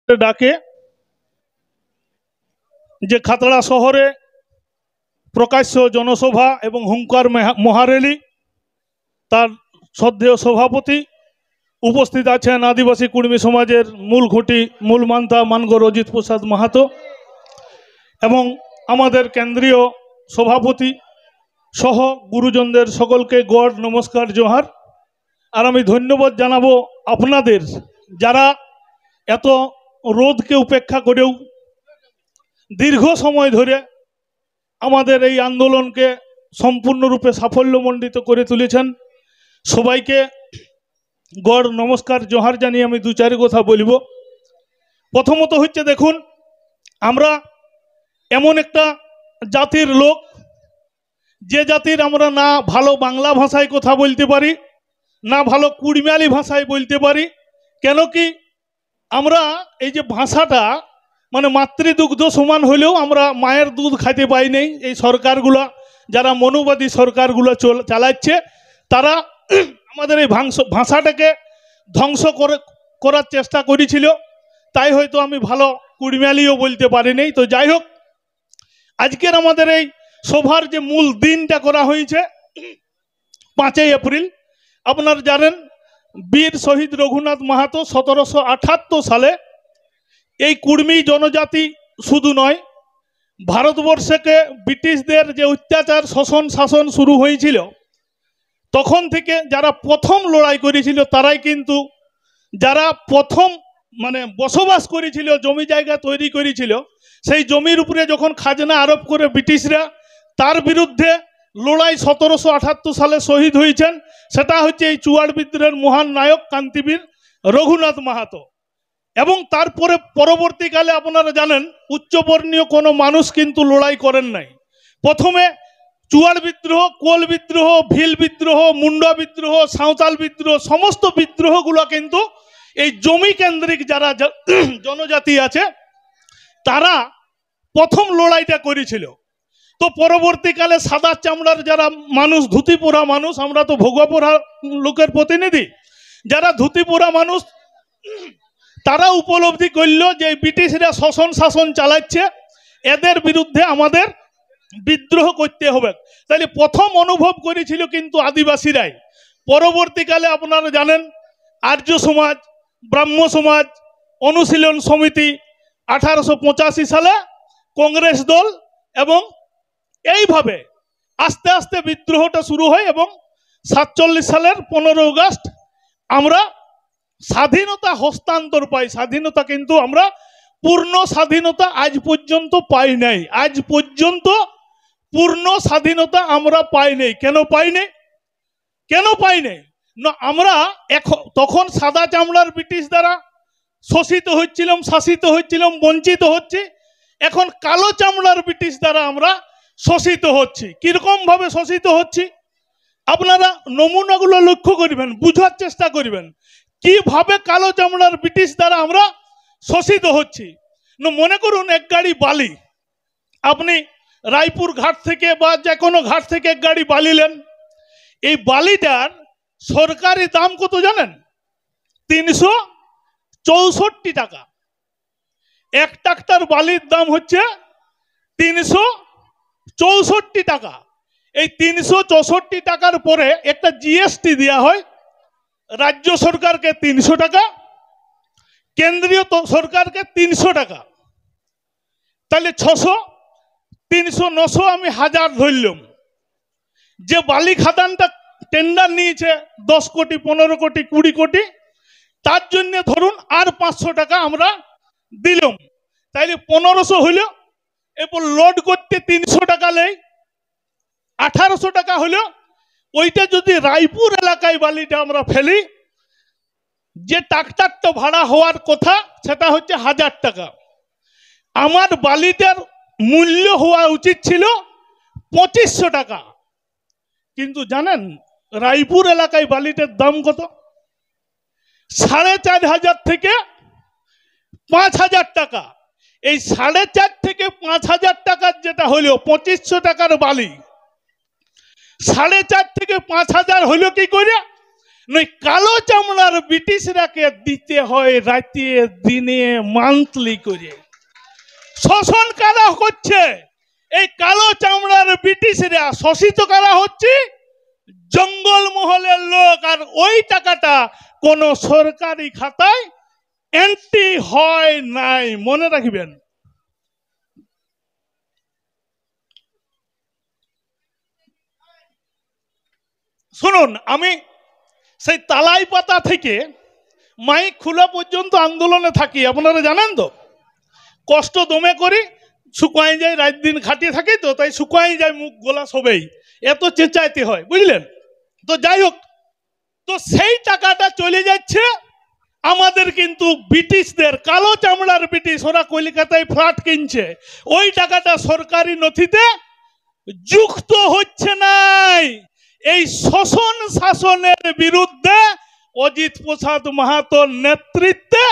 ডাকে যে খাতড়া শহরে প্রকাশ্য জনসভা এবং হুঙ্কার মহারেলি, তার শ্রদ্ধেয় সভাপতি উপস্থিত আছেন আদিবাসী কুর্মী সমাজের মূল খুঁটি মূল মান্তা মানগর অজিত প্রসাদ মাহাতো এবং আমাদের কেন্দ্রীয় সভাপতি সহ গুরুজনদের সকলকে গড় নমস্কার জোহার। আর আমি ধন্যবাদ জানাবো আপনাদের যারা এত রোদকে উপেক্ষা করেও দীর্ঘ সময় ধরে আমাদের এই আন্দোলনকে সম্পূর্ণরূপে সাফল্যমণ্ডিত করে তুলেছেন। সবাইকে গড় নমস্কার জোহার জানিয়ে আমি দু চারি কথা বলব। প্রথমত হচ্ছে, দেখুন, আমরা এমন একটা জাতির লোক যে জাতির আমরা না ভালো বাংলা ভাষায় কথা বলতে পারি, না ভালো কুড়মালি ভাষায় বলতে পারি। কেন কি আমরা এই যে ভাষাটা মানে মাতৃদুগ্ধ সমান হলেও আমরা মায়ের দুধ খাইতে পাই নাই। এই সরকারগুলো যারা মনুবাদী সরকারগুলো চালাচ্ছে তারা আমাদের এই ভাষাটাকে ধ্বংস করার চেষ্টা করেছিল, তাই হয়তো আমি ভালো কুড়মালিও বলতে পারিনি। তো যাই হোক, আজকের আমাদের এই সভার যে মূল দিনটা করা হয়েছে 5ই এপ্রিল। আপনারা জানেন বীর শহীদ রঘুনাথ মাহাতো 1778 সালে এই কুর্মী জনজাতি শুধু নয়, ভারতবর্ষকে ব্রিটিশদের যে অত্যাচার শোষণ শাসন শুরু হয়েছিল তখন থেকে যারা প্রথম লড়াই করেছিল তারাই কিন্তু যারা প্রথম মানে বসবাস করেছিল, জমি জায়গা তৈরি করেছিল, সেই জমির উপরে যখন খাজনা আরোপ করে ব্রিটিশরা, তার বিরুদ্ধে লড়াই 1778 সালে শহীদ হয়েছেন। সেটা হচ্ছে এই চুয়াড় বিদ্রোহের মহান নায়ক কান্তিবীর রঘুনাথ মাহাতো। এবং তারপরে পরবর্তীকালে আপনারা জানেন উচ্চবর্ণীয় কোনো মানুষ কিন্তু লড়াই করেন নাই। প্রথমে চুয়াড় বিদ্রোহ, কোল বিদ্রোহ, ভিল বিদ্রোহ, মুন্ডা বিদ্রোহ, সাঁওতাল বিদ্রোহ, সমস্ত বিদ্রোহগুলো কিন্তু এই জমি কেন্দ্রিক যারা জনজাতি আছে তারা প্রথম লড়াইটা করেছিল। তো পরবর্তীকালে সাদা চামড়ার যারা মানুষ, ধুতি পরা মানুষ, আমরা তো ভোগা পরা লোকের প্রতিনিধি, যারা ধুতি পরা মানুষ তারা উপলব্ধি করল যে ব্রিটিশরা শোষণ শাসন চালাচ্ছে, এদের বিরুদ্ধে আমাদের বিদ্রোহ করতে হবে। তাহলে প্রথম অনুভব করেছিল কিন্তু আদিবাসীরাই। পরবর্তীকালে আপনারা জানেন আর্য সমাজ, ব্রাহ্ম সমাজ, অনুশীলন সমিতি, 1885 সালে কংগ্রেস দল, এবং এইভাবে আস্তে আস্তে বিদ্রোহটা শুরু হয় এবং 47 সালের 15 আগস্ট আমরা স্বাধীনতা হস্তান্তর পাই। স্বাধীনতা কিন্তু আমরা পূর্ণ স্বাধীনতা আজ পর্যন্ত পাই নাই। আজ পর্যন্ত পূর্ণ স্বাধীনতা আমরা পাই নাই। কেন পাই নাই? কেন পাই নাই না, আমরা তখন সাদা চামড়ার ব্রিটিশ দ্বারা শোষিত হচ্ছিলাম, শাসিত হচ্ছিলাম, বঞ্চিত হচ্ছি। এখন কালো চামড়ার ব্রিটিশ দ্বারা আমরা শোষিত হচ্ছি। কিরকম ভাবে শোষিত হচ্ছি আপনারা নমুনাগুলো লক্ষ্য করবেন, বুঝার চেষ্টা করবেন কিভাবে কালো চামড়ার ব্রিটিশ দ্বারা আমরা শোষিত হচ্ছি। মনে করুন এক গাড়ি বালি, আপনি রায়পুর ঘাট থেকে বা যে কোনো ঘাট থেকে এক গাড়ি বালি নেন, এই বালিটার সরকারি দাম কত জানেন? 364 টাকা। এক ট্রাক্টর বালির দাম হচ্ছে 364 টাকা। এই 364 টাকার পরে একটা জিএসটি দেওয়া হয়, রাজ্য সরকারকে 300 টাকা, কেন্দ্রীয় সরকারকে 300 টাকা। তাহলে 600, 300, 900, আমি 1000 ধরলাম। যে বালি খাদানটা টেন্ডার নিয়েছে 10 কোটি, 15 কোটি, 20 কোটি, তার জন্য ধরুন আর 500 টাকা আমরা দিলাম, তাইলে 1500 হইল। এরপর লোড করতে 300 টাকা নেই, 1800 টাকা হইল। ওইটা যদি রায়পুর এলাকায় বালিটা আমরা ফেলি, যে ট্রাক্টরটা ভাড়া হওয়ার কথা সেটা হচ্ছে 1000 টাকা। আমার বালিটার মূল্য হওয়া উচিত ছিল 2500 টাকা। কিন্তু জানেন রায়পুর এলাকায় বালিটার দাম কত? 4500 থেকে 5000 টাকা। এই 4.5 থেকে 5000 টাকার যেটা হইল 2500 টাকার বালি, 4.5 থেকে 5000 হইল কি করে? নয় কালো চামড়ার ব্রিটিশরাকে দিতে হয় রাতে দিনে মান্থলি করে। শোষণ কারা করছে? এই কালো চামড়ার ব্রিটিশরা। শোষিত কারা হচ্ছে? জঙ্গল মহলের লোক। আর ওই টাকাটা কোন সরকারি খাতায় এন্ট্রি হয় নাই, মনে রাখবেন। শুনুন, আমি সেই তালাই পাতা থেকে মাইক খোলা পর্যন্ত আন্দোলনে থাকি, আপনারা জানেন তো। কষ্ট দমে করি, শুকাই যায়, রাত দিন খাটিয়ে থাকি তো, তাই শুকাই যায় মুখ গলা সবেই, এত চেঁচাইতে হয়, বুঝলেন তো। যাই হোক, তো সেই টাকাটা চলে যাচ্ছে আমাদের কিন্তু ব্রিটিশদের, কালো চামড়ার ব্রিটিশ। ওরা কলকাতায় ফ্ল্যাট কিনছে, ওই টাকাটা সরকারি নথিতে যুক্ত হচ্ছে নাই। এই শোষণ শাসনের বিরুদ্ধে অজিত প্রসাদ মাহাতোর নেতৃত্বে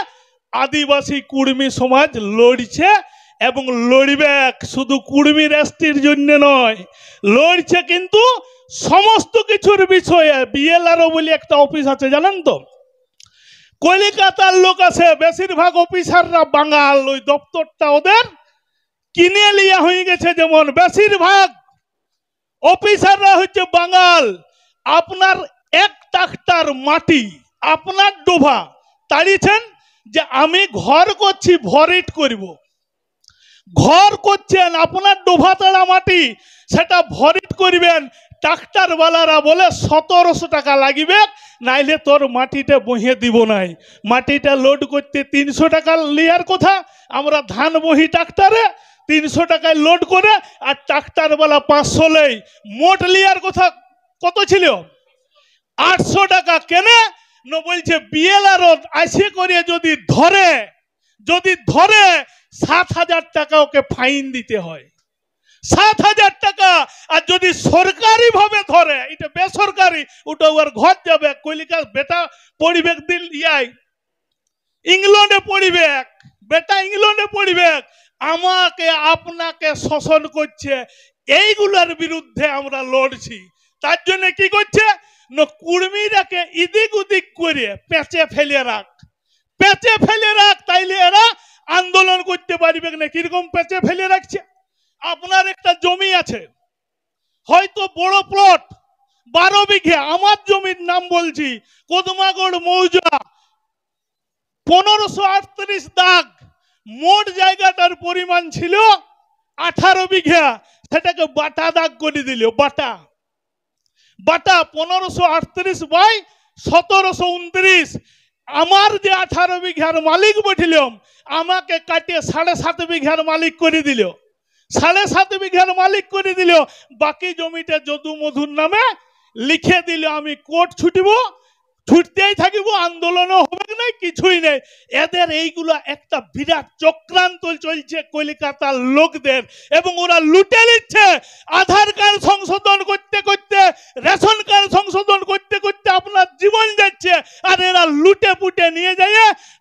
আদিবাসী কুর্মী সমাজ লড়ছে এবং লড়বে। শুধু কুর্মীর এসটির জন্য নয়, লড়ছে কিন্তু সমস্ত কিছুর বিষয়ে। বিএলআরও বলে একটা অফিস আছে, জানেন তো। কলকাতার লোক আছে, বেশিরভাগ অফিসাররা বাঙাল। ওই দপ্তরটা ওদের কিনে লিয়া হয়ে গেছে। যেমন বেশিরভাগ অফিসাররা হচ্ছে বাঙাল। আপনার এক ট্রাক্টর মাটি আপনার ডোভা তাড়িয়েছেন যে আমি ঘর করছি, ভরিট করব। ঘর করছেন, আপনার ডোভা তাড়া মাটি, সেটা ভরিট করবেন। ট্রাক্টরওয়ালারা বলে 1700 টাকা লাগবে, নাইলে তোর মাটিটা বহিয়ে দিব নাই। মাটিটা লোড করতে 300 টাকা লিয়ার কথা। আমরা ধান বহি ট্রাক্টরে 300 টাকায় লোড করে, আর ট্রাক্টরওয়ালা 500 লেই। মোট লিয়ার কথা কত ছিল? 800 টাকা। কেন না বলছে বিএলআরও আসে করে যদি ধরে 7,000 টাকা ওকে ফাইন দিতে হয়। 7,000 টাকা। আর যদি সরকারি ভাবে ধরে, এটা বেসরকারি, ওটা ওর ঘর যাবে। কলিকাতা বেটা পড়িবে দিল ইয়াই ইংল্যান্ডে পড়িবে, বেটা ইংল্যান্ডে পড়িবে। আমাকে আপনাকে শোষণ করছে, এইগুলোর বিরুদ্ধে আমরা লড়ছি। তার জন্য কি করছে না, কুর্মীরাকে ইদিক উদিক করে পেঁচে ফেলে রাখ, তাইলে এরা আন্দোলন করতে পারবে না। কিরকম পেঁচে ফেলে রাখছে? আপনার একটা জমি আছে, হয়তো বড় প্লট 12 বিঘে। আমার জমির নাম বলছি, কদমাগড় মৌজা, 1538 দাগ। মোট জায়গাটার পরিমাণ ছিল 18 বিঘা, সেটাকে বাটা দাগ করে দিল। বাটা 1538 বাই 1729। আমার যে 18 বিঘার মালিক বঠিলাম, আমাকে কাটিয়ে 7.5 বিঘার মালিক করে দিল। 7.5 বিঘার মালিক করে দিল। বাকি জমিটা যদু মধুর নামে লিখে দিল। আমি কোর্ট ছুটতেই থাকিব, আন্দোলনও হবে না, কিছুই নেই। এদের এইগুলো একটা বিরাট চক্রান্ত চলছে কলকাতার লোকদের, এবং ওরা লুটে নিচ্ছে। আধার কার্ড সংশোধন করতে করতে, রেশন কার্ড সংশোধন করতে করতে আপনার জীবন যাচ্ছে, আর এরা লুটে পুটে নিয়ে যায়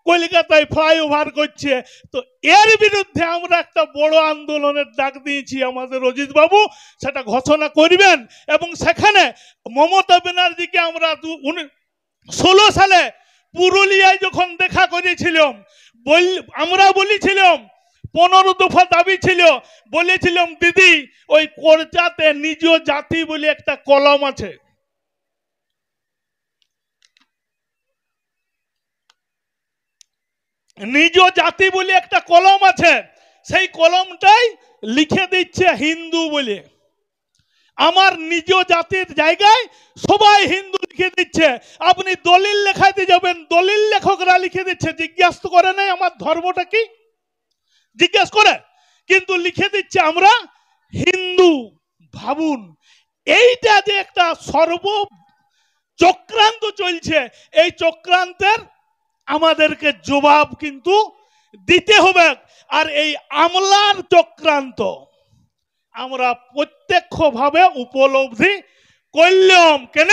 কলকাতায় ফ্লাইওভার করছে। তো এর বিরুদ্ধে আমরা একটা বড় আন্দোলনের ডাক দিয়েছি। আমাদের অজিত বাবু সেটা ঘোষণা করবেন, এবং সেখানে মমতা ব্যানার্জিকে আমরা 16 সালে পুরুলিয়ায় যখন দেখা করেছিলাম, আমরা বলেছিলাম 15 দফা দাবি ছিল। বলেছিলাম দিদি, ওই কোর্টাতে নিজ জাতি বলে একটা কলম আছে, নিজ জাতি বলে একটা কলম আছে, সেই কলমটাই লিখে দিচ্ছে হিন্দু বলে। আমার নিজ জাতির জায়গায় সবাই হিন্দু লিখে দিচ্ছে। আপনি দলিল লেখাতে যাবেন, দলিল লেখকরা লিখে দিচ্ছে। জিজ্ঞাসা তো করে নাই আমার ধর্মটা কি, জিজ্ঞাসা করে, কিন্তু লিখে দিচ্ছে আমরা হিন্দু। ভাবুন, এইটা যে একটা সর্ব চক্রান্ত চলছে, এই চক্রান্তের আমাদেরকে জবাব কিন্তু দিতে হবে। আর এই আমলার চক্রান্ত আমরা প্রত্যক্ষভাবে উপলব্ধি করলাম। কেন?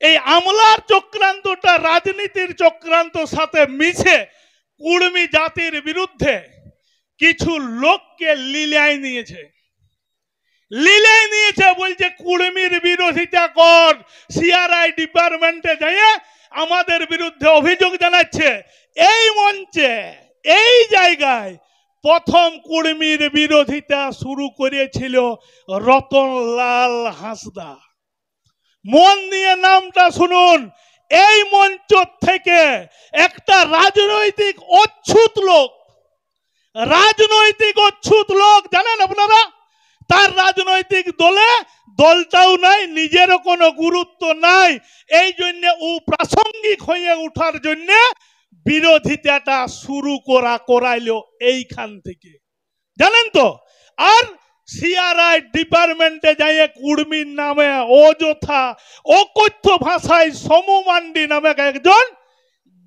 এই আমলার চক্রান্তটা রাজনীতির চক্রান্তর সাথে মিশে কুর্মী জাতির বিরুদ্ধে কিছু লোককে লীলায় নিয়েছে। লিলে নিয়েছে, বলছে কুড়মির বিরোধিতা কর। সিআরআই ডিপার্টমেন্টে যেয়ে আমাদের বিরুদ্ধে অভিযোগ জানাচ্ছে। এই মঞ্চে, এই জায়গায় প্রথম কুড়মির বিরোধিতা শুরু করেছিল রতনলাল হাঁসদা। মন দিয়ে নামটা শুনুন। এই মঞ্চ থেকে একটা রাজনৈতিক অচ্ছুত লোক জানেন আপনারা, তার রাজনৈতিক দলটাও নাই, নিজেরও কোনো গুরুত্ব নাই, এই জন্য ও প্রাসঙ্গিক হয়ে ওঠার জন্য বিরোধিতাটা শুরু করাইলো এইখান থেকে, জানেন তো। আর সিআরআই ডিপার্টমেন্টে যাইয়ে কুড়মির নামে অযথা অকথ্য ভাষায় সমু মান্ডি নামে একজন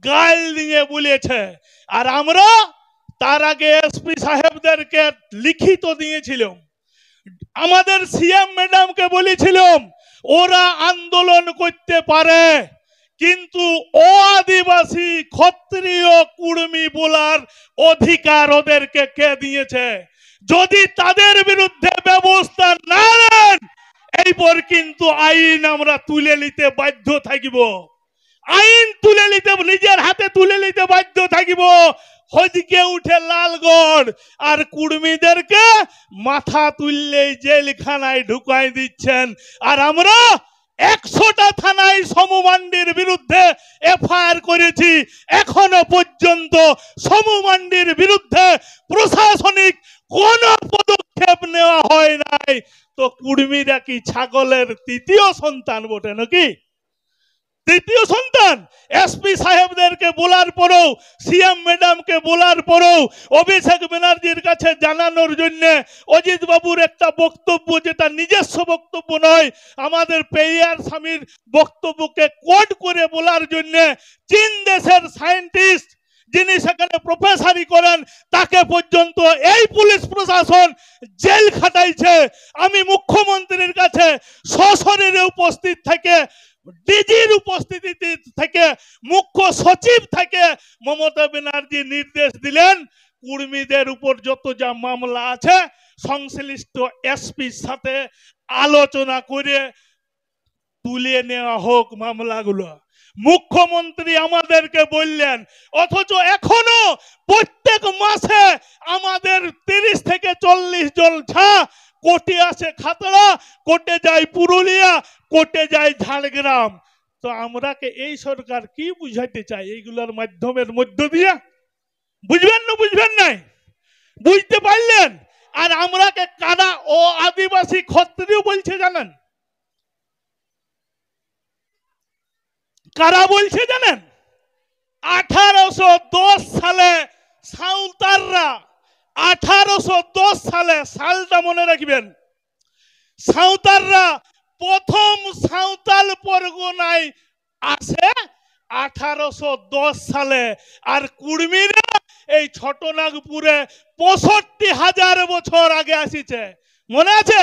গাল দিয়ে বলেছে। আর আমরা তার আগে এসপি সাহেবদেরকে লিখিত দিয়েছিলাম, আমাদের সিএম ম্যাডামকে বলেছিলাম ওরা আন্দোলন করতে পারে, কিন্তু ও আদিবাসী ক্ষত্রিয় কুড়মি বলার অধিকার ওদেরকে কে দিয়েছে? যদি তাদের বিরুদ্ধে ব্যবস্থা না নেন, এইপর কিন্তু আইন আমরা তুলে নিতে বাধ্য থাকিব। আইন তুলে নিতে, নিজের হাতে তুলে নিতে বাধ্য থাকিব। হজকে উঠে লালগড় আর কুড়মিদেরকে মাথা তুললেই জেলখানায় ঢুকাই দিচ্ছেন। আর আমরা 100টা থানায় সমু মান্ডির বিরুদ্ধে এফআইআর করেছি, এখনো পর্যন্ত সমু মান্ডির বিরুদ্ধে প্রশাসনিক কোন পদক্ষেপ নেওয়া হয় নাই। তো কুড়মিরা কি ছাগলের তৃতীয় সন্তান বটে নাকি? তৃতীয় সন্তান। এসপি সাহেবদেরকে বলার পরেও, সিএম ম্যাডামকে বলার পরেও, অভিষেক ব্যানার্জির কাছে জানানোর জন্য অজিত বাবুর একটা বক্তব্য, যেটা নিজস্ব বক্তব্য নয়, আমাদের পেয়ার স্বামীর বক্তব্যকে কোড করে বলার জন্য চীন দেশের সায়েন্টিস্ট যিনি সেখানে প্রফেসরি করেন, তাকে পর্যন্ত এই পুলিশ প্রশাসন জেল খাটাইছে। আমি মুখ্যমন্ত্রীর কাছে সশরীরে উপস্থিত থেকে, ডিজির উপস্থিতিতে থেকে, মুখ্য সচিব থেকে মমতা ব্যানার্জি নির্দেশ দিলেন কুড়মিদের উপর যত যা মামলা আছে সংশ্লিষ্ট এসপির সাথে আলোচনা করে তুলে নেওয়া হোক মামলাগুলো। মুখ্যমন্ত্রী আমাদেরকে বললেন, অথচ এখনো প্রত্যেক মাসে আমাদের 30 থেকে 40 জন কোর্টে আসে খাতড়া, কোর্টে যায় পুরুলিয়া, কোর্টে যায় ঝাড়গ্রাম। তো আমরাকে এই সরকার কি বুঝাইতে চাই এইগুলোর মাধ্যমের মধ্য দিয়ে? বুঝবেন না, বুঝবেন নাই, বুঝতে পারলেন? আর আমরাকে কারা ও আদিবাসী ক্ষত্রিয় বলছে জানেন? কারা বলছে জানেন? 1810 সালে সাঁওতালরা, 1810 সালে, সালটা মনে রাখবেন, সাঁওতালরা প্রথম সাঁওতাল পরগনায় আসে 1810 সালে। আর কুড়মিরা এই ছোটনাগপুরে 65,000 বছর আগে আসিছে, মনে আছে?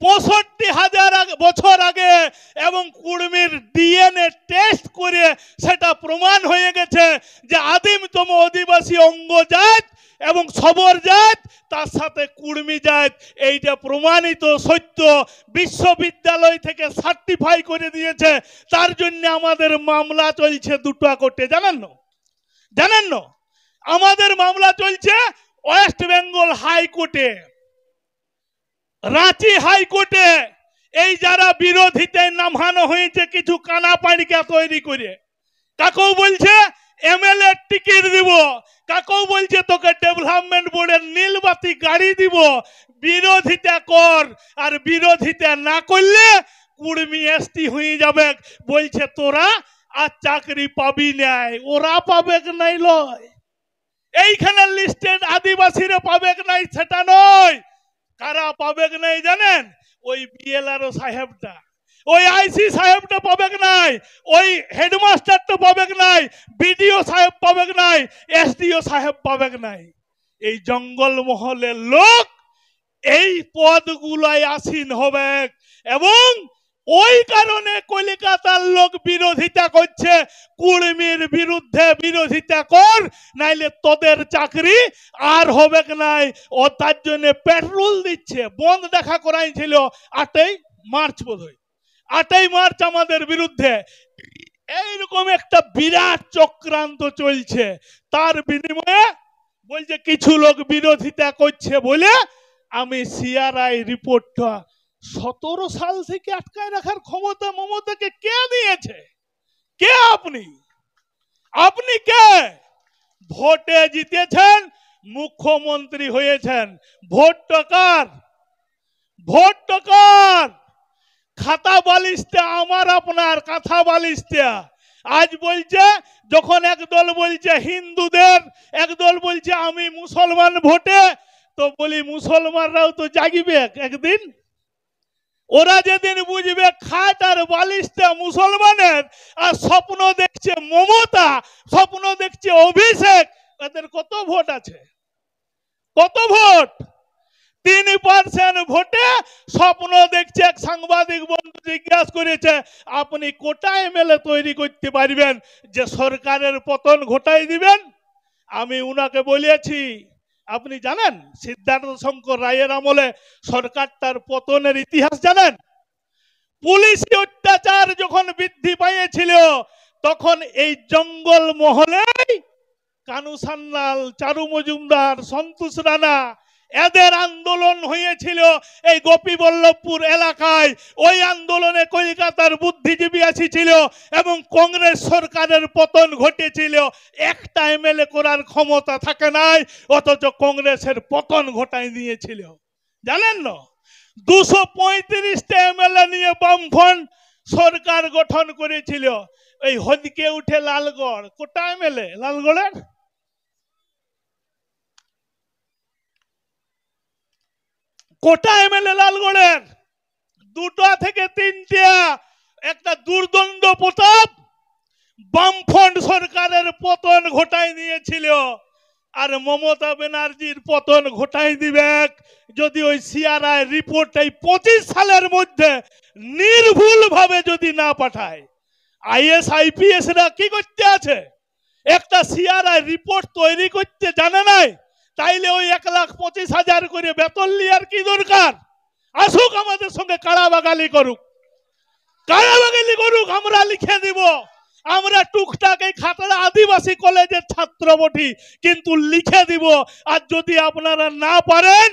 65,000 বছর আগে। এবং কুড়মির ডিএনএ টেস্ট করে সেটা প্রমাণ হয়ে গেছে যে আদিমতম আদিবাসী অঙ্গ জাত এবং সবর জাত, তার সাথে কুড়মি জাত, এইটা প্রমাণিত সত্য। বিশ্ববিদ্যালয় থেকে সার্টিফাই করে দিয়েছে। তার জন্য আমাদের মামলা চলছে 2টা কোর্টে, জানেন না? জানেন না? আমাদের মামলা চলছে ওয়েস্ট বেঙ্গল হাইকোর্টে, রাঁচি হাইকোর্টে। এই যারা বিরোধীতে নামানো হয়েছে কিছু কানাপাড়িকা তৈরি করে, কাকেও বলছে এমএলএ টিকিট দিব, কাকেও বলছে তোকে ডেভেলপমেন্ট বোর্ডের নীলবাতি গাড়ি দিব, বিরোধিতা কর। আর বিরোধিতা না করলে কুড়মি এসটি হয়ে যাবে। বলছে তোরা আর চাকরি পাবি নাই। ওরা পাবে নাই লয়, এইখানে লিস্টেড আদিবাসীরা পাবে নাই সেটা নয়। কারা পাবে নাই জানেন? ওই বিএলআরও সাহেবটা, ওই আইসি সাহেবটা পাবে নাই, ওই হেডমাস্টারটা পাবে নাই, বিডিও সাহেব পাবে নাই, এসডিও সাহেব পাবে নাই। এই জঙ্গল মহলের লোক এই পদগুলাই আসীন হবে এবং ওই কারণে কলিকাতার লোক বিরোধিতা করছে। কুর্মীর বিরুদ্ধে বিরোধিতা কর, নাইলে তোদের চাকরি আর হবে নাই। ও তার জন্য পেট্রোল দিচ্ছে। বন্ধ দেখা করাইছিল 8ই মার্চ, বোধহয় 8ই মার্চ আমাদের বিরুদ্ধে। এইরকম একটা বিরাট চক্রান্ত চলছে। তার বিনিময়ে বলছে কিছু লোক বিরোধিতা করছে বলে আমি সিআরআই রিপোর্টটা 17 সাল থেকে আটকায় রাখার ক্ষমতা মমতাকে কে দিয়েছে? কে আপনি? আপনি কে? ভোটে জিতেছেন, মুখ্যমন্ত্রী হয়েছেন। ভোটটা কার? ভোটটা কার? খাতা বালিশটা আমার আপনার, কাঁথা বালিশটা। আজ বলছে, যখন একদল বলছে হিন্দুদের, একদল বলছে আমি মুসলমান ভোটে, তো বলি মুসলমানরাও তো জাগিবে একদিন। ওরা যেদিন বুঝবে খাট আর বালিশটা মুসলমানের, আর স্বপ্ন দেখছে মমতা, স্বপ্ন দেখছে অভিষেক, তাদের কত ভোট আছে? কত ভোট? 3% ভোটে স্বপ্ন দেখছে। এক সাংবাদিক বন্ধু জিজ্ঞাসা করেছে, আপনি কোটা এমএলএ তৈরি করতে পারবেন যে সরকারের পতন ঘটাই দিবেন? আমি উনাকে বলেছি, আপনি জানেন সিদ্ধার্থ শঙ্কর রায়ের আমলে সরকারটার পতনের ইতিহাস জানেন? পুলিশি অত্যাচার যখন বৃদ্ধি পেয়েছিল, তখন এই জঙ্গল মহলে কানু সান্যাল, চারু মজুমদার, সন্তোষ রানা, এদের আন্দোলন হয়েছিল এই গোপীবল্লভপুর এলাকায়। ওই আন্দোলনে কলকাতার বুদ্ধিজীবী আসিছিল এবং কংগ্রেস সরকারের পতন ঘটেছিল। একটা এমএলএ করার ক্ষমতা থাকে নাই, অথচ কংগ্রেসের পতন ঘটাই দিয়েছিল। জানেন না? 235টা এমএলএ নিয়ে বামফ্রন্ট সরকার গঠন করেছিল। এই হদকে উঠে লালগড়, কোটা এমএলএ লালগড়ের? কোটা এমএলএ লালগড়ের? 2টা থেকে 3টা। একটা দুর্দণ্ড প্রতাপ বামফ্রন্ট সরকারের পতন ঘটাই দিয়েছিল। আর মমতা ব্যানার্জির পতন ঘটাই দিবে যদি ওই সিআরআই রিপোর্ট এই 25 সালের মধ্যে নির্ভুল ভাবে যদি না পাঠায়। আইএস আইপিএস রা কি করতে আছে? একটা সিআরআই রিপোর্ট তৈরি করতে জানে নাই, তাইলে ওই 1,25,000 করে বেতন লিয়ার কি দরকার? আসুক আমাদের সঙ্গে কারাবাগালি করুক, কারাবাগালি করুক, আমরা লিখে দিব। আমরা টুকটাক এই খাতড়া আদিবাসী কলেজের ছাত্র বটি, কিন্তু লিখে দিব। আর যদি আপনারা না পারেন,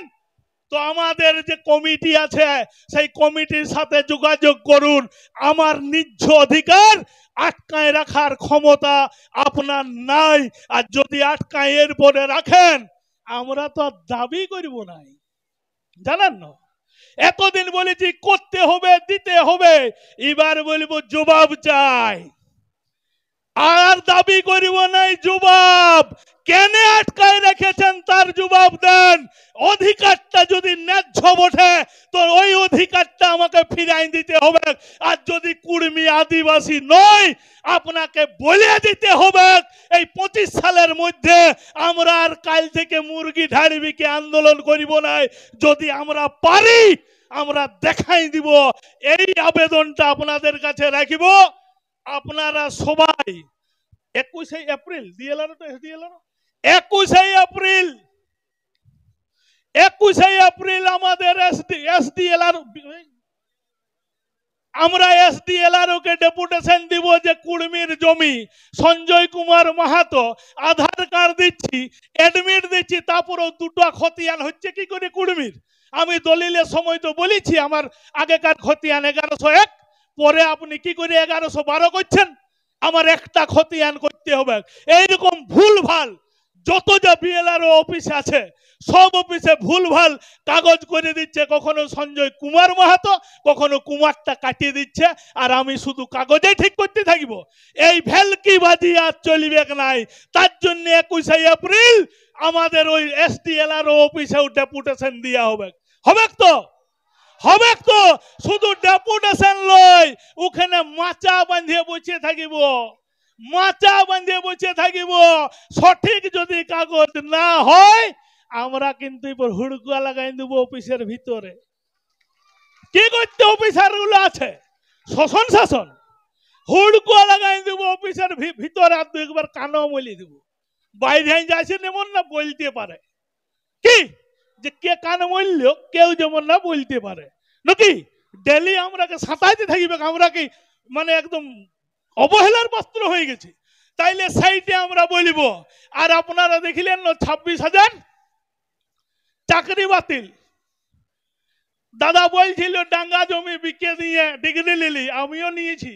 তো আমাদের যে কমিটি আছে সেই কমিটির সাথে যোগাযোগ করুন। আমার ন্যায্য অধিকার আটকায় রাখার ক্ষমতা আপনার নাই। আর যদি আটকায় এর পরে রাখেন, আমরা তো দাবি করব না। জানেন না? এতদিন বলেছি করতে হবে, দিতে হবে, এবার বলবো জবাব চাই। আর দাবি করিব নাই, জবাব। কেন আটকায় রেখেছেন তার জবাব দেন। অধিকারটা যদি ন্যায্য বটে, তো ওই অধিকারটা আমাকে ফিরাই দিতে হবে। আর যদি কুর্মী আদিবাসী নয়, আপনাকে বলে দিতে হবে এই 25 সালের মধ্যে আমরা আর কাল থেকে মুরগি ঢাড়বিকে আন্দোলন করিব না। যদি আমরা পারি, আমরা দেখাই দিব। এই আবেদনটা আপনাদের কাছে রাখিব। আপনারা সবাই 21শে এপ্রিল দিয়েলার, 21শে এপ্রিল, 21শে এপ্রিল আমাদের এসডিএলআর, আমরা এসডিএলআর ওকে ডেপুটেশন দিব যে কুর্মীর জমি সঞ্জয় কুমার মাহাতো, আধার কার্ড দিচ্ছি, অ্যাডমিট দিচ্ছি, তারপরেও 2টা খতিয়ান হচ্ছে কি করে কুর্মীর। আমি দলিলের সময় তো বলেছি আমার আগেকার খতিয়ান 1101, পরে আপনি কি করে 1112 করছেন? আমার একটা খতিয়ান করতে হবে। এইরকম ভুলভাল যত যা বিএলআরও অফিস আছে, সব অফিসে ভুলভাল কাগজ করে দিচ্ছে। কখনো সঞ্জয় কুমার মাহাতো, কখনো কুমারটা কাটিয়ে দিচ্ছে, আর আমি শুধু কাগজে ঠিক করতে থাকব। এই ভেলকিবাজি আর চলবে নাই। তার জন্য 21শে এপ্রিল আমাদের ওই এসডিএলআরও অফিসেও ডেপুটেশন দেওয়া হবে। হবে তো? হবে তো? শুধু ডেপুটেশন লয়, ওখানে মাচা বাঁধিয়ে বসে থাকিব, মাচা বাঁধিয়ে বসে থাকিব। সঠিক যদি কাগজ না হয়, আমরা কিন্তু এবার হুড়কা লাগাই দেব অফিসের ভিতরে। কি করতে অফিসার গুলো আছে? শাসন শাসন হুড়কো লাগাই দেবো অফিসের ভিতরে, আর দু একবার কানও মলি দেব। বাইরে যাচ্ছেন এমন না বলতে পারে কি যে কে কান মরল, কেউ যেমন না বলতে পারে নাকি। ডেলি আমরাকে সাঁতাইতে থাকবে, আমরা কি মানে একদম অবহেলার পাত্র হয়ে গেছি। তাইলে সেইটা আমরা বলবো। আর আপনারা দেখিলেন 26,000 চাকরি বাতিল। দাদা বলছিল ডাঙ্গা জমি বিকে দিয়ে ডিগ্রি নিলি, আমিও নিয়েছি।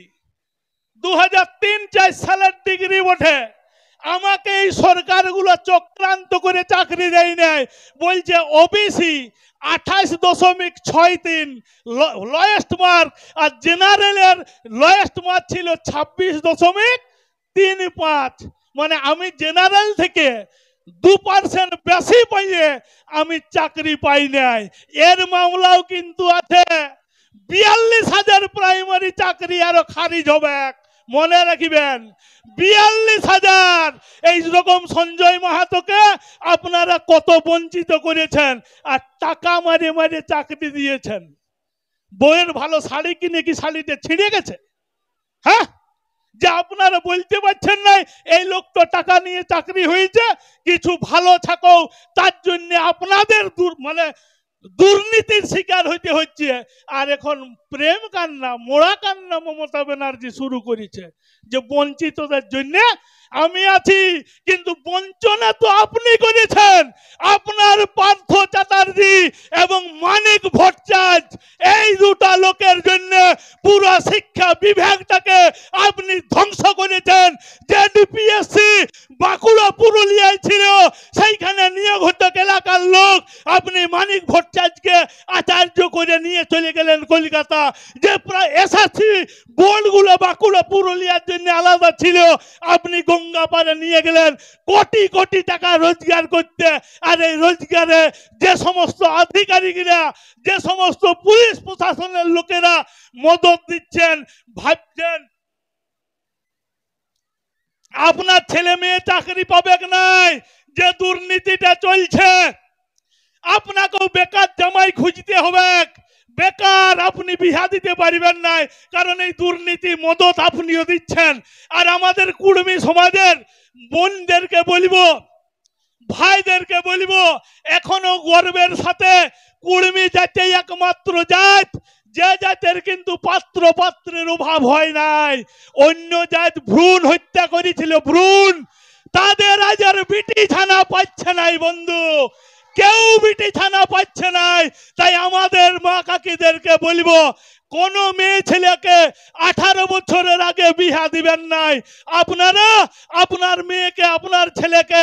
2003-4 সালের ডিগ্রি বটে। আমাকে এই সরকারগুলো চক্রান্ত করে চাকরি দেয় নাই। বলছে ওবিসি 28.63 লয়েস্ট মার্ক, আর জেনারেলের লয়েস্ট মার্ক ছিল 26.35। মানে আমি জেনারেল থেকে 2% বেশি পাইয়ে আমি চাকরি পাই নাই। এর মামলাও কিন্তু আছে। 42,000 প্রাইমারি চাকরি আরো খারিজ হবে, মনে রাখিবেন। 42,000। এই রকম সঞ্জয় মাহাতোকে আপনারা কত বঞ্চিত করেছেন, আর টাকা মারে মারে চাকরি দিয়েছেন। বইয়ের ভালো শাড়ি কিনে কি শাড়িতে ছিঁড়ে গেছে? হ্যাঁ, যে আপনারা বলতে পারছেন না এই লোক তো টাকা নিয়ে চাকরি হয়েছে, কিছু ভালো থাকো, তার জন্য আপনাদের মানে দুর্নীতির শিকার হইতে হচ্ছে। আর এখন প্রেম কান্না, মোড়া কান্না মমতা ব্যানার্জি শুরু করেছে যে বঞ্চিতদের জন্য আমি আছি। কিন্তু বঞ্চনা তো আপনি করেছেন। আপনার পার্থ চ্যাটার্জি এবং মানিক ভট্টাচার্য, এই দুটা লোকের জন্য পুরো শিক্ষা বিভাগটাকে আপনি ধ্বংস করেছেন। যে ডিপিএসসি বাঁকুড়া পুরুলিয়ায় ছিল, সেইখানে নিয়োগঘটক এলাকার লোক আপনি মানিক ভট্টাচার্যকে আচার্য করে নিয়ে চলে গেলেন কলকাতা। যে প্রায় এসএসসি বোর্ডগুলো বাঁকুড়া পুরুলিয়ার জন্য আলাদা ছিল, আপনি গঙ্গাপাড়ে নিয়ে গেলেন কোটি কোটি টাকা রোজগার করতে। আর এই রোজগারে যে সমস্ত আধিকারিকরা, যে সমস্ত পুলিশ প্রশাসনের লোকেরা মদত দিচ্ছেন, ভাবছেন আপনার ছেলে মেয়ে চাকরি পাবে নাই। যে দুর্নীতিটা চলছে, আপনাকেও বেকার জামাই খুঁজতে হবে। বেকার আপনি বিহা দিতে পারবেন না, কারণ এই দুর্নীতি মদত আপনিও দিচ্ছেন। আর আমাদের কুর্মী সমাজের বোনদেরকে বলবো, ভাইদেরকে বলবো, এখনো গর্বের সাথে কুর্মী জাতি একমাত্র জাত, যে জাতের কিন্তু পাত্র পাত্রের অভাব হয় নাই। অন্য জাত ভ্রূণ হত্যা করেছিল, ভ্রূণ, তাদের আজ আর বিটি ছানা পাচ্ছে নাই বন্ধু, কেউ বিটি ছানা পাচ্ছে নাই। তাই আমাদের মা কাকিদেরকে বলবো, কোন মেয়ে ছেলেকে 18 বছরের আগে বিয়া দিবেন নাই। আপনারা আপনার মেয়েকে, আপনার ছেলেকে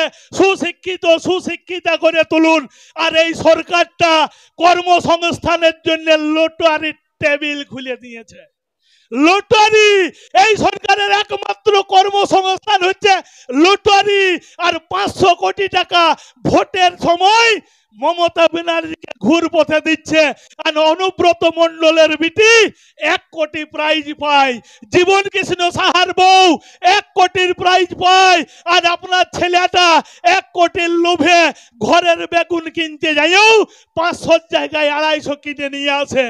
সুশিক্ষিতা করে তুলুন। আর এই সরকারটা কর্মসংস্থানের জন্য লটারি টেবিল খুলে দিয়েছে। লটারি, এই সরকারের একমাত্র কর্মসংস্থান হচ্ছে লটারি। আর 500 কোটি টাকা ভোটের সময় মমতা ব্যানার্জিকে ঘুর পথে দিচ্ছে। আর অনুব্রত মণ্ডলের বিটি 1 কোটি প্রাইজ পায়, জীবন কৃষ্ণ সাহার বউ 1 কোটির প্রাইজ পায়। আর আপনার ছেলেটা 1 কোটির লোভে ঘরের বেগুন কিনতে যাইও 500 জায়গায় 250 কিনে নিয়ে আসে।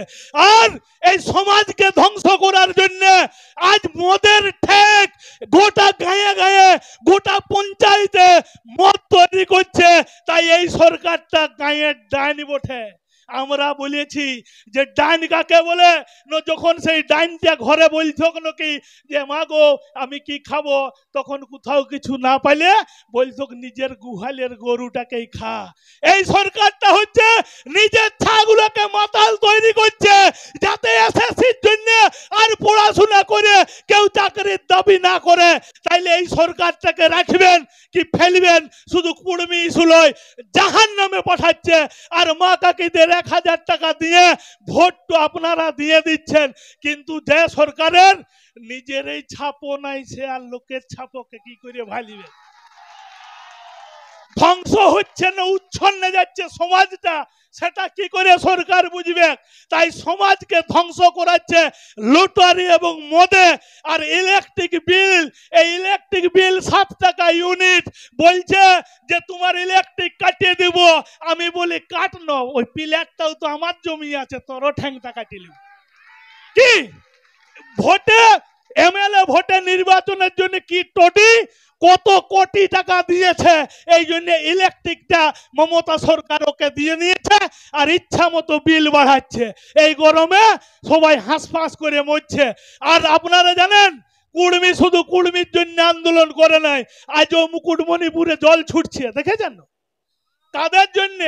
আর এই সমাজকে ধ্বংস করার জন্য আজ মদের ঠেক গোটা গায়ে গায়ে, গোটা পঞ্চায়েতে মদ তৈরি করছে। তাই এই সরকারটা গায়ের ডাইনি বটে। আমরা বলেছি যে ডাইন কাকে বলে, যখন সেই ডাইনটা ঘরে বলতো নাকি যে মা গো আমি কি খাবো, তখন কোথাও কিছু না পাইলে বলতো নিজের গুহালের গরুটাকেই খা। এই সরকারটা হচ্ছে নিজের ছাগুলোকে মাতাল তৈরি করছে, যাতে এসএসসির জন্য আর পড়াশোনা করে কেউ চাকরির দাবি না করে। তাইলে এই সরকারটাকে রাখবেন কি ফেলবেন? শুধু কুড়মি সুলয় জাহান নামে পাঠাচ্ছে। আর মা কাকিদের 1000 টাকা দিয়ে ভোট তো আপনারা দিয়ে দিচ্ছেন, কিন্তু যে সরকারের নিজের এই ছাপও নাই, সে আর লোকের ছাপকে কি করে ভালিবে? ধ্বংস হচ্ছে না, উচ্ছন্নে যাচ্ছে সমাজটা, সেটা কি করে সরকার বুঝবে? তাই সমাজকে ধ্বংস করাচ্ছে লটারি এবং মদে। আর ইলেকট্রিক বিল, এই ইলেকট্রিক বিল 7 টাকা ইউনিট, বলছে যে তোমার ইলেকট্রিক কাটিয়ে দেব। আমি বলি কাটনো, ওই প্লেটটাও তো আমার জমি আছে, তোরও ঠ্যাংটা কাটিলি কি ভোটে এমএলএ ভোটে নির্বাচনের জন্য কি টোটি কত কোটি টাকা দিয়েছে, এই জন্য ইলেকট্রিকটা মমতা সরকার ওকে দিয়ে নিয়েছে আর ইচ্ছা মতো বিল বাড়াচ্ছে। এই গরমে সবাই হাঁসফাঁস করে মরছে। আর আপনারা জানেন কুর্মী শুধু কুর্মীর জন্য আন্দোলন করে নাই, আজও মুকুটমণিপুরে জল ছুটছে, দেখেছেন? কাদের জন্য?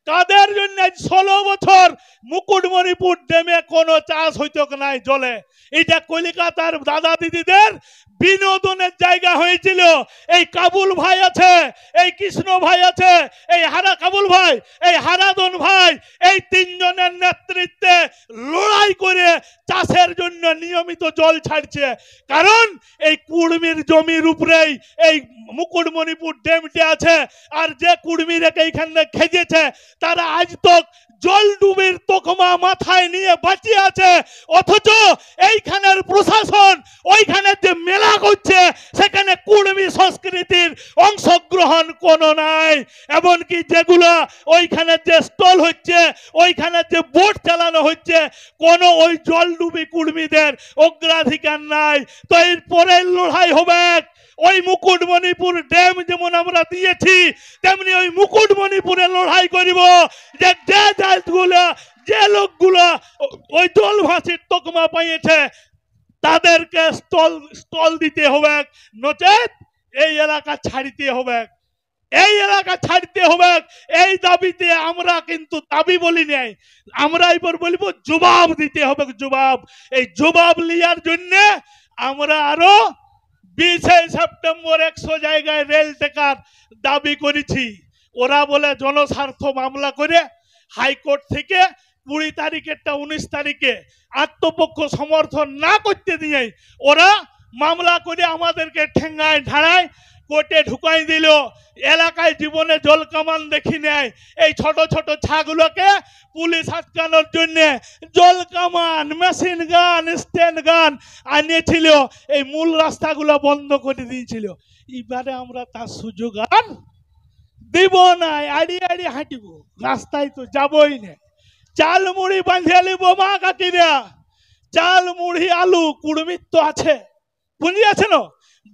কাদের জন্য? 16 বছর মুকুটমণিপুর ড্যামে কোনো চাষ হইতো নাই জলে। এটা কলিকাতার দাদা দিদিদের বিনোদনের জায়গা হয়েছিল। এই কাবুল ভাই আছে, এই কৃষ্ণ ভাই আছে, এই কাবুল ভাই, এই হারাদন ভাই, এই তিনজনের নেতৃত্বে লড়াই করে চাষের জন্য নিয়মিত জল ছাড়ছে। কারণ এই কুর্মীর জমির উপরেই এই মুকুটমণিপুর ড্যামটি আছে। আর যে কুর্মীরা এইখানে খেজেছে তারা আজ তক জল ডুবির তকমা মাথায় নিয়ে বাঁচিয়ে আছে, অথচ এইখানের প্রশাসন ওইখানে যে মেলা করছে সেখানে কুর্মী সংস্কৃতির অংশগ্রহণ কোনো নাই। এমনকি যেগুলো ওইখানে যে স্টল হচ্ছে, ওইখানে যে বোট চালানো হচ্ছে, কোনো ওই জল ডুবি কুর্মীদের অগ্রাধিকার নাই। তো এর পরের লড়াই হবে ওই মুকুটমণিপুর ড্যাম যেমন আমরা দিয়েছি তেমনি ওই মুকুটমণিপুরে লড়াই করিব যে জাতগুলো যে লোকগুলো ওই জলভাসির তকমা পাইয়েছে তাদেরকে স্টল দিতে হবে, নচেত এই এলাকা ছাড়িতে হবে। এই এলাকা ছাড়তে হবে। এই দাবিতে আমরা কিন্তু দাবি বলি নাই, আমরা এবার বলবো জবাব দিতে হবে। জবাব, এই জবাব লিয়ার জন্য আমরা আরো 20 সেপ্টেম্বর 100 জায়গায় রেল টেকার দাবি করেছি। ওরা বলে জনস্বার্থ মামলা করে হাইকোর্ট থেকে 20 তারিখেরটা 19 তারিখে আত্মপক্ষ সমর্থন না করতে দিয়ে ওরা মামলা করে আমাদেরকে ঠেঙ্গায় ঢাড়ায় কোর্টে ঢুকাই দিল। এলাকায় জীবনে জল কামান দেখি নেয়। এই ছোট ছোট ছাগুলোকে পুলিশ আটকানোর জন্য জল কামান, মেশিন গান, স্ট্যান্ড গান আনিয়েছিল, এই মূল রাস্তাগুলো বন্ধ করে দিয়েছিল। এবারে আমরা তার সুযোগ আর দিব না, আড়িয়ে আড়িয়ে হাঁটিব, রাস্তায় তো যাবই না। চাল মুড়ি বাঁধিয়ে নিব মা কাকিরা, চাল মুড়ি আলু কুড়মির তো আছে, পুঁজি আছে না,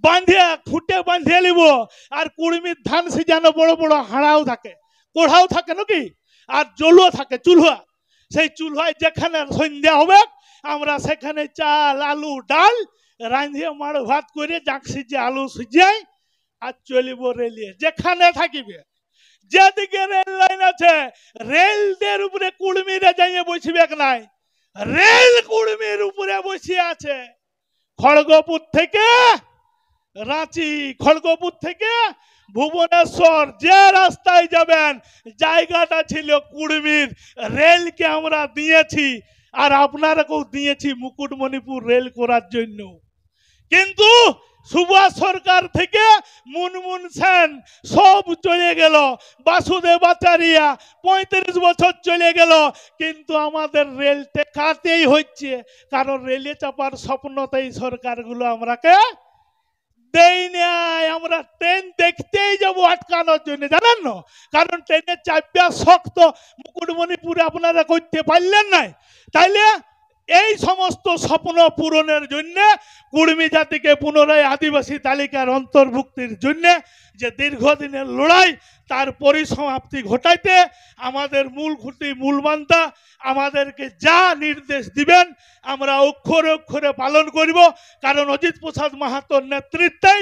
বাঁধিয়ে খুঁটে বাঁধিয়ে নিব। আর কুড়মির ধান সিজানো বড় বড় হাড়াও থাকে, কোড়াও থাকে নাকি, আর জলও থাকে চুলহা। সেই চুলহায় যেখানে সন্ধ্যা হবে আমরা সেখানে চাল আলু ডাল রাঁধিয়ে মাড় ভাত করে জাক সিজে আলু সিজাই আর চলিব রেলিয়ে যেখানে থাকিবে। যেদিকে রেল লাইন আছে রেলদের উপরে কুড়মিরা যাইয়ে বসিবে নাই, রেল কুড়মির উপরে বসিয়ে আছে। খড়গপুর থেকে রাঁচি, খড়গপুর থেকে ভুবনেশ্বর যে রাস্তায় যাবেন জায়গাটা ছিল কুড়মির। রেলকে আমরা দিয়েছি আর আপনারাকেও দিয়েছি মুকুটমণিপুর রেল করার জন্য। কিন্তু সুভাষ সরকার থেকে মুনমুন সেন সব চলে গেল, বাসুদেব আচারিয়া 35 বছর চলে গেল, কিন্তু আমাদের রেল টেকাতেই হচ্ছে। কারণ রেলে চাপার স্বপ্নতেই সরকারগুলো আমরাকে দেই নাই। আমরা ট্রেন দেখতেই যাবো আটকানোর জন্য, জানেন না? কারণ ট্রেনের চাপা শক্ত, মুকুটমণিপুরে আপনারা করতে পারলেন নাই। তাইলে এই সমস্ত স্বপ্ন পূরণের জন্য কুর্মী জাতিকে পুনরায় আদিবাসী তালিকার অন্তর্ভুক্তির জন্য যে দীর্ঘদিনের লড়াই তার পরিসমাপ্তি ঘটাইতে আমাদের মূল খুঁটি মূল মান্তা আমাদেরকে যা নির্দেশ দিবেন আমরা অক্ষরে অক্ষরে পালন করব। কারণ অজিত প্রসাদ মাহাতোর নেতৃত্বেই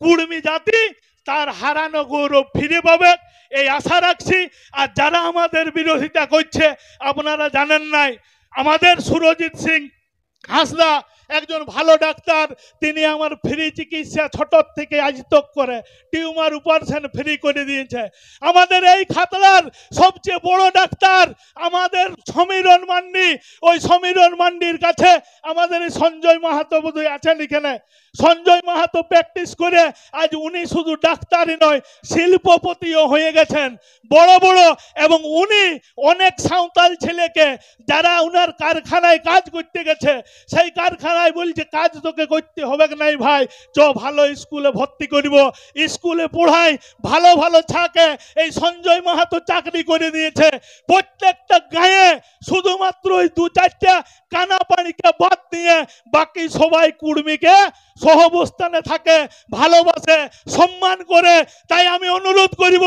কুর্মী জাতি তার হারানো গৌরব ফিরে পাবে এই আশা রাখছি। আর যারা আমাদের বিরোধিতা করছে আপনারা জানেন নাই, আমাদের সুরজিৎ সিং হাসদা একজন ভালো ডাক্তার, তিনি আমার ফ্রি চিকিৎসা ছোট থেকে আজ তক করে টিউমার অপারেশন ফ্রি করে দিয়েছে। আমাদের এই খাতড়ার সবচেয়ে বড় ডাক্তার আমাদের সমীরণ মান্ডি, ওই সমীরণ মান্ডির কাছে আমাদের এই সঞ্জয় মাহাতো বোধহয় আছেন এখানে, সঞ্জয় মাহাতো প্র্যাকটিস করে আজ উনি শুধু ডাক্তারই নয় শিল্পপতিও হয়ে গেছেন বড় বড়। এবং উনি অনেক সাঁওতাল ছেলেকে যারা উনার কারখানায় কাজ করতে গেছে সেই কারখানা আপনারাই বলছে কাজ তোকে করতে হবে নাই ভাই, চ ভালো স্কুলে ভর্তি করব, স্কুলে পড়াই ভালো ভালো ছাকে। এই সঞ্জয় মাহাতো চাকরি করে দিয়েছে প্রত্যেকটা গায়ে, শুধুমাত্র ওই 2-4টা কানাপানিকে বাদ দিয়ে বাকি সবাই কুর্মীকে সহাবস্থানে থাকে, ভালোবাসে, সম্মান করে। তাই আমি অনুরোধ করিব,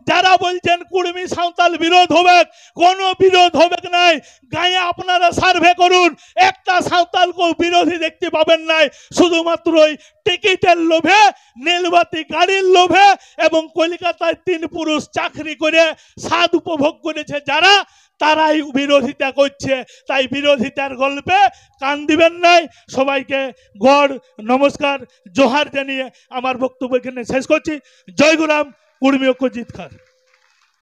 যারা বলছেন কুর্মী সাঁওতাল বিরোধ হবে, কোনো বিরোধ হবে নাই। গায়ে আপনারা সার্ভে করুন, একটা সাঁওতালকেও বিরোধী দেখতে পাবেন নাই। শুধুমাত্র ওই টিকিটের লোভে, নীলবাতি গাড়ির লোভে এবং কলকাতায় 3 পুরুষ চাকরি করে স্বাদ উপভোগ করেছে যারা, তারাই বিরোধিতা করছে। তাই বিরোধিতার গল্পে কান দিবেন নাই। সবাইকে গড় নমস্কার, জোহার জানিয়ে আমার বক্তব্য এখানে শেষ করছি। জয় গুরাম, কুর্মী ঐক্য জিতকার।